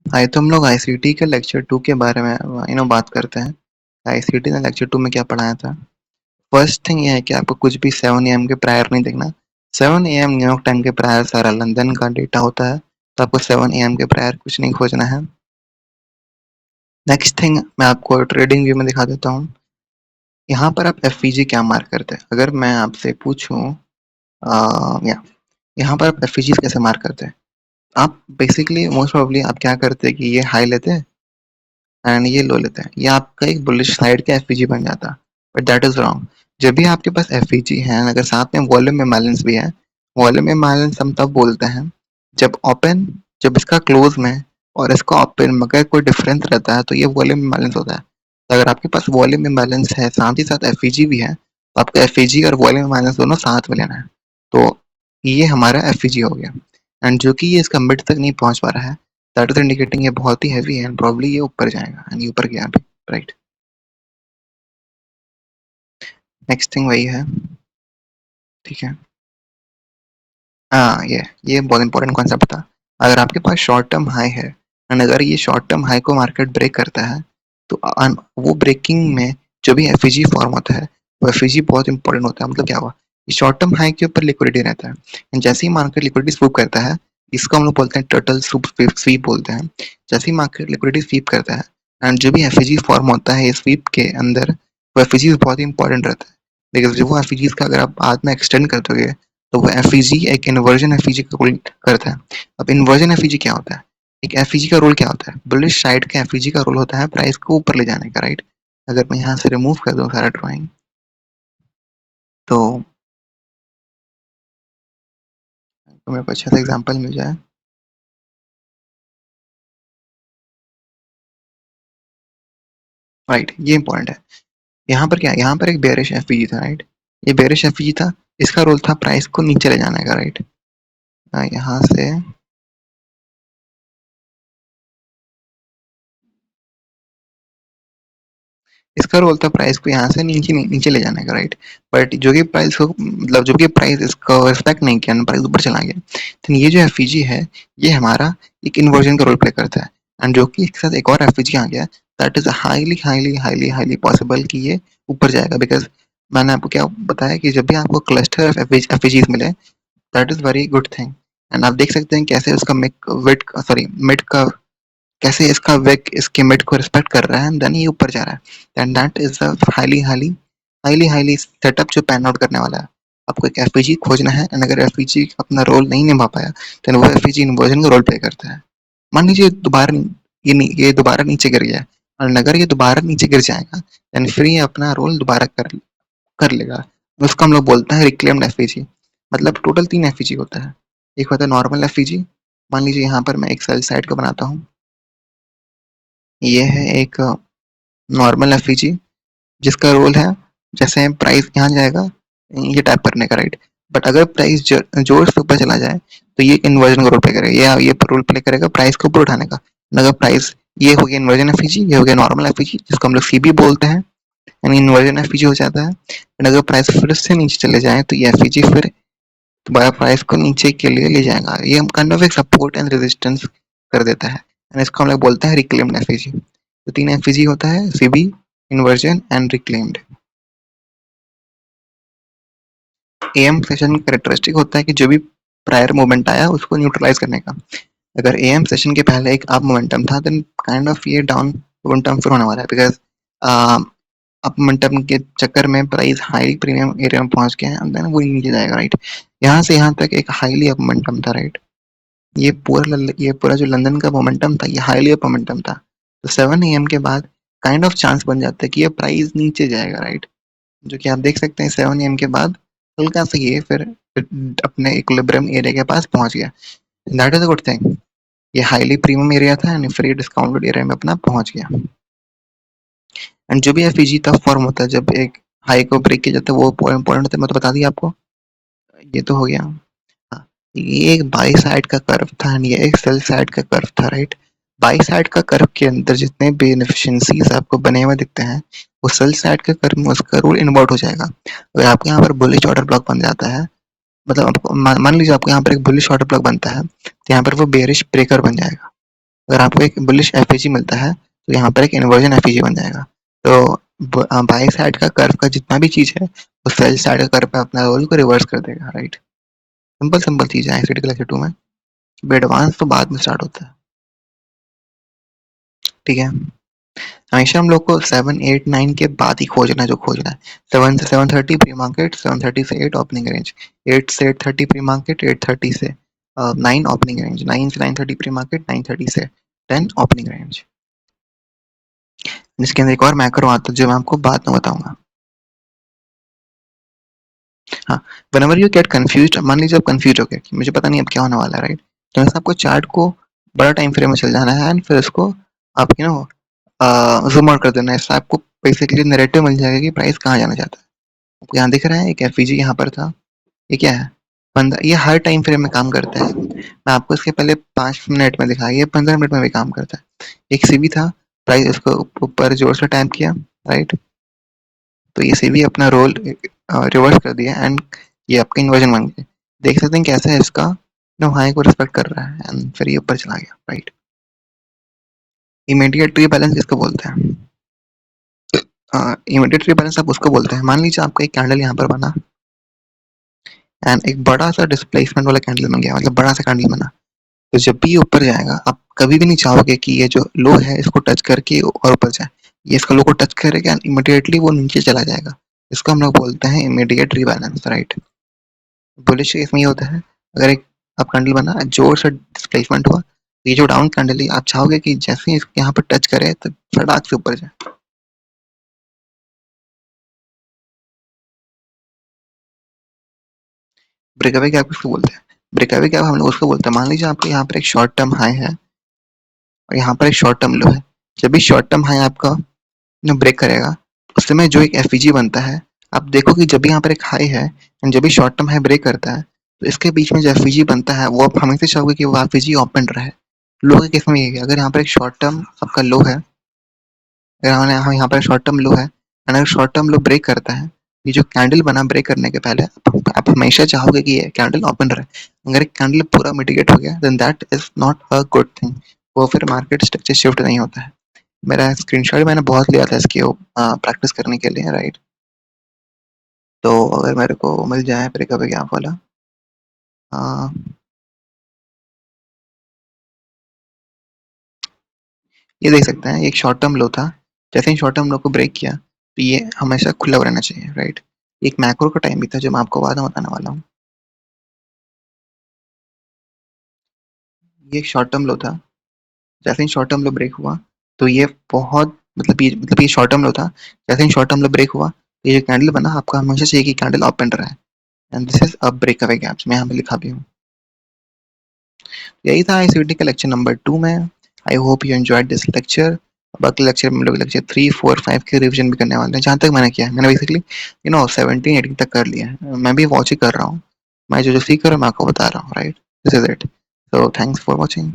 आइए तो हम लोग आईसीटी के लेक्चर 2 के बारे में बात करते हैं। आईसीटी ने लेक्चर 2 में क्या पढ़ाया था। फर्स्ट थिंग ये है कि आपको कुछ भी 7 AM के प्रायर नहीं देखना। 7 AM न्यूयॉर्क टाइम के प्रायर सारा लंदन का डेटा होता है, तो आपको 7 AM के प्रायर कुछ नहीं खोजना है। नेक्स्ट थिंग मैं आपको ट्रेडिंग व्यू में दिखा देता हूँ। यहाँ पर आप एफवीजी क्या मार्क करते हैं। अगर मैं आपसे पूछूं या यहाँ पर आप एफवीजी कैसे मार्क करते हैं। आप बेसिकली मोस्ट प्रोबेबली आप क्या करते हैं कि ये हाई लेते हैं एंड ये लो लेते हैं, ये आपका एक बुलिश साइड का एफवीजी बन जाता है। But that is wrong. जब भी आपके पास एफवीजी है, अगर साथ में वॉल्यूम इम्बैलेंस भी है, वॉल्यूम इम्बैलेंस हम तब बोलते हैं जब ओपन, जब इसका क्लोज में और इसका ओपन में अगर कोई डिफरेंस रहता है तो ये वॉल्यूम इम्बैलेंस होता है। तो अगर आपके पास वॉल्यूम इम्बैलेंस है साथ ही साथ एफवीजी भी है, तो आपको एफवीजी और वॉल्यूम इम्बैलेंस दोनों साथ में लेना है। तो ये हमारा एफवीजी हो गया। एंड जो कि ये इसका मिड तक नहीं पहुंच पा रहा है, दैट इज इंडिकेटिंग ये बहुत ही हैवी है एंड प्रोबब्ली ये ऊपर जाएगा एंड ये ऊपर गया अभी। राइट। नेक्स्ट थिंग वही है। ठीक है। हाँ, ये बहुत इंपॉर्टेंट कॉन्सेप्ट था। अगर आपके पास शॉर्ट टर्म हाई है एंड अगर ये शॉर्ट टर्म हाई को मार्केट ब्रेक करता है, तो वो ब्रेकिंग में जो भी एफईजी फॉर्म होता है, वो एफईजी बहुत इंपॉर्टेंट होता है। मतलब क्या हुआ, शॉर्ट टर्म हाई के ऊपर लिक्विडिटी रहता है एंड जैसे ही मार्केट लिक्विडिटी स्वीप करता है, इसको हम लोग बोलते हैं टर्टल स्वीप बोलते हैं। जैसे ही मार्केट लिक्विडिटी स्वीप करता है एंड जो भी एफईजी फॉर्म होता है स्वीप के अंदर, वो एफईजी बहुत ही इंपॉर्टेंट रहता है। बिकॉज जो वो एफईजी का अगर आप बाद में एक्सटेंड कर दोगे, तो वो एफईजी एक इन्वर्जन एफईजी का रोल करता है। अब इन्वर्जन एफईजी क्या होता है, एक एफईजी का रोल क्या होता है, बुलिश साइड के एफईजी का रोल होता है प्राइस को ऊपर ले जाने का। राइट। अगर मैं यहाँ से रिमूव कर दूँ सारा ड्राइंग, तो मेरे को अच्छा सा एग्जांपल मिल जाए। राइट, ये इंपॉर्टेंट है। यहाँ पर क्या है, यहाँ पर एक बेरिश एफईजी था। राइट, ये बेरिश एफईजी था, इसका रोल था प्राइस को नीचे ले जाने का। राइट, यहाँ से इसका रोल था प्राइस को यहाँ से नीचे नीचे ले जाने का। राइट, बट जो कि प्राइस को मतलब जो कि प्राइस इसका रिस्पेक्ट नहीं किया, प्राइस ऊपर चला गया, तो ये जो एफईजी है, ये हमारा एक इन्वर्जन का रोल प्ले करता है। एंड जो कि एक साथ एक और एफईजी आ गया, that is highly highly highly highly possible कि ये ऊपर जाएगा। बिकॉज मैंने आपको क्या बताया कि जब भी आपको क्लस्टर ऑफ एफईजीज मिले, that is very good thing. And आप देख सकते हैं कैसे उसका मिड का कैसे इसका वेग इसके मिड को रिस्पेक्ट कर रहा है एंड देन ये ऊपर जा रहा है। And that is a highly highly highly highly setup जो पैन आउट करने वाला है। आपको एक एफपीजी खोजना है एंड अगर एफपीजी अपना रोल नहीं निभा पाया, तो वो एफपीजी इन्वर्जन का रोल प्ले करता है। मान लीजिए दोबारा ये दोबारा नीचे गिर गया, और अगर ये दोबारा नीचे गिर जाएगा, देन फिर ये अपना रोल दोबारा कर कर लेगा। उसको हम लोग बोलते हैं रिक्लेम्ड एफईजी। मतलब टोटल 3 एफईजी होता है। एक होता है नॉर्मल एफईजी। मान लीजिए यहाँ पर मैं एक सेल साइड का बनाता हूँ। ये है एक नॉर्मल एफईजी जिसका रोल है जैसे प्राइस यहाँ जाएगा, ये टैप करने का। राइट, बट अगर प्राइस जोर से ऊपर चला जाए, तो ये इन्वर्जन का रोल प्ले करेगा, ये रोल प्ले करेगा प्राइस को ऊपर उठाने का। अगर प्राइस, ये हो गया इन्वर्जन एफईजी, ये हो गया नॉर्मल एफईजी जिसको हम लोग सीबी बोलते हैं, यानी इन्वर्जन एफईजी हो जाता है। एंड अगर प्राइस फिर से नीचे चले जाए, तो ये एफईजी फिर दोबारा प्राइस को नीचे के लिए ले जाएगा। ये हम काइंड ऑफ एक सपोर्ट एंड रेजिस्टेंस कर देता है। एंड इसको हम लोग बोलते हैं रिक्लेम्ड एफईजी। तो 3 एफईजी होता है, CB, inversion and reclaimed. Am session characteristic होता है कि जो भी प्रायर मोमेंट आया उसको न्यूट्रलाइज करने का। अगर एएम सेशन के पहले एक अप मोमेंटम था, देन काइंड ऑफ ये डाउन मोमेंटम फिर होने वाला है। बिकॉज अप मोमेंटम के चक्कर में प्राइस हाई प्रीमियम एरिया में पहुंच गया है एंड देन वो नीचे जाएगा। राइट, यहाँ से यहाँ तक एक हाईली अप मोमेंटम था। राइट, ये पूरा जो लंदन का मोमेंटम था, ये हाईली अप मोमेंटम था। तो 7 AM के बाद काइंड ऑफ चांस बन जाता है कि ये प्राइस नीचे जाएगा। राइट, जो कि आप देख सकते हैं 7 AM के बाद हल्का सा ये फिर अपने इक्विलिब्रियम एरिया के पास पहुंच गया। That is a good thing. ये हाईली प्रीमियम एरिया था एंड फ्री डिस्काउंटेड एरिया में अपना पहुंच गया। एंड जो भी एफईजी तब फॉर्म होता है जब एक हाई को ब्रेक किया जाता है, वो इंपॉर्टेंट होता है। मैं तो बता दिया आपको। ये तो हो गया। हाँ, ये एक बाई साइड का कर्व था एंड ये एक सेल साइड का कर्व था। राइट, बाई साइड का कर्व के अंदर जितने भी इनएफिशिएंसीज आपको बने हुए दिखते हैं, वो सेल साइड के कर्व में उसका रूल इन्वर्ट हो जाएगा। अगर आपके यहाँ पर बुलिश ऑर्डर ब्लॉक बन जाता है, मतलब आपको मान लीजिए आपको यहाँ पर एक बुलिश ऑर्डर ब्लॉक बनता है, तो यहाँ पर वो बेरिश ब्रेकर बन जाएगा। अगर आपको एक बुलिश एफईजी मिलता है तो यहाँ पर एक इन्वर्जन एफईजी बन जाएगा। तो बाई साइड का कर्व का जितना भी चीज है वो सेल साइड का कर्व पे अपना रोल को रिवर्स कर देगा, राइट। सिंपल सिंपल चीज है क्रिटिकल एक्शन 2 में। एडवांस तो बाद में स्टार्ट होता है। ठीक है, हमेशा हम लोग को 7 8 9 के बाद ही खोजना है जो खोजना है। 7 से 7:30 प्री मार्केट, 7:30 से 8 ओपनिंग रेंज, 8 से 8:30 प्री मार्केट, 8:30 से 9 ओपनिंग रेंज, 9 से 9:30 प्री मार्केट, 9:30 से 10 ओपनिंग रेंज। जिसके अंदर एक और मैक्रो आता है जो मैं आपको बाद में बताऊंगा। हाँ, whenever you get confused, मान लीजिए आप कंफ्यूज हो गए कि मुझे पता नहीं अब क्या होने वाला है, राइट। तो ऐसा आपको चार्ट को बड़ा टाइम फ्रेम में चल जाना है एंड फिर उसको आप ज़ूम आउट कर देना है। इससे आपको बेसिकली नैरेटिव मिल जाएगा कि प्राइस कहाँ जाना चाहता है। आपको यहाँ दिख रहा है एक एफईजी यहाँ पर था, ये क्या है? ये हर टाइम फ्रेम में काम करता है। मैं आपको इसके पहले 5 मिनट में दिखाया, ये 15 मिनट में भी काम करता है। एक सीवी था, प्राइस इसको ऊपर जोर से टैप किया, राइट। तो ये सीवी अपना रोल रिवर्स कर दिया एंड ये आपका इन्वर्जन बन गया। देख सकते हैं कैसे है इसका हाई को रिस्पेक्ट कर रहा है एंड फिर ये ऊपर चला गया, राइट। इमीडिएट रीबैलेंस किसको बोलते हैं? इमीडिएट रीबैलेंस आप उसको बोलते हैं, मान लीजिए आपका एक कैंडल यहाँ पर बना एंड एक बड़ा सा डिस्प्लेसमेंट वाला कैंडल बन गया, मतलब बड़ा सा कैंडल बना। तो जब भी ये ऊपर जाएगा आप कभी भी नहीं चाहोगे कि ये जो लो है इसको टच करके और ऊपर जाए। ये इसका लो को टच करेगा एंड इमीडिएटली वो नीचे चला जाएगा। इसको हम लोग बोलते हैं immediate rebalance, right. Bullish case में ये होता है, अगर एक अप कैंडल बना जोर से डिस्प्लेसमेंट हुआ, ये जो डाउन कैंडल है आप चाहोगे कि जैसे ही इसको यहाँ पर टच करे तो फटाक से ऊपर जाए। ब्रेकअवे गैप किसको बोलते हैं? ब्रेकअवे गैप हम लोग उसको बोलते हैं, मान लीजिए आपके यहाँ पर एक शॉर्ट टर्म हाई है और यहाँ पर एक शॉर्ट टर्म लो है। जब भी शॉर्ट टर्म हाई आपका ब्रेक करेगा उस समय जो एक एफईजी बनता है, आप देखो कि जब भी यहाँ पर एक हाई है एंड जब भी शॉर्ट टर्म हाई ब्रेक करता है तो इसके बीच में जो एफईजी बनता है वो आप हमेशा चाहोगे कि वो एफईजी ओपन रहे। लो के केस में ये है, अगर यहाँ पर एक शॉर्ट टर्म आपका लो है, अगर यहाँ पर शॉर्ट टर्म लो है एंड अगर शॉर्ट टर्म लो ब्रेक करता है, ये जो कैंडल बना ब्रेक करने के पहले आप हमेशा चाहोगे कि ये कैंडल ओपन रहे। अगर एक कैंडल पूरा मिटिगेट हो गया then that is not a good thing, वो फिर मार्केट स्ट्रक्चर शिफ्ट नहीं होता है। मेरा स्क्रीनशॉट मैंने बहुत लिया था इसकी प्रैक्टिस करने के लिए, राइट। तो अगर मेरे को मिल जाए ब्रेकअप गैप वाला, आ, ये देख सकते हैं एक शॉर्ट टर्म लो था। जैसे ही शॉर्ट टर्म लो को ब्रेक किया तो ये हमेशा खुला रहना चाहिए, राइट। एक मैक्रो का टाइम भी था जो मैं आपको बाद में बताने वाला हूँ। ये एक शॉर्ट टर्म लो था, जैसे ही शॉर्ट टर्म लो ब्रेक हुआ तो ये बहुत ये शॉर्ट टर्म लो था। जैसे ही शॉर्ट टर्म लो ब्रेक हुआ तो ये जो कैंडल बना आपका हमेशा चाहिए कि कैंडल ओपन रहा है and this is a breakaway gaps, मैं यहाँ पे लिखा भी हूँ। यही था आईसीटी का लेक्चर नंबर 2 में। I hope you enjoyed this lecture. बाकी लेक्चर में लोग लेक्चर 3 4 5 के रिवीजन भी करने वाले हैं। जहाँ तक मैंने किया है मैंने बेसिकली 17 18 तक कर लिया है। मैं भी वॉच ही कर रहा हूँ। मैं जो जो सीख रहा हूँ मैं आपको बता रहा हूँ, right. This is it. So thanks for watching.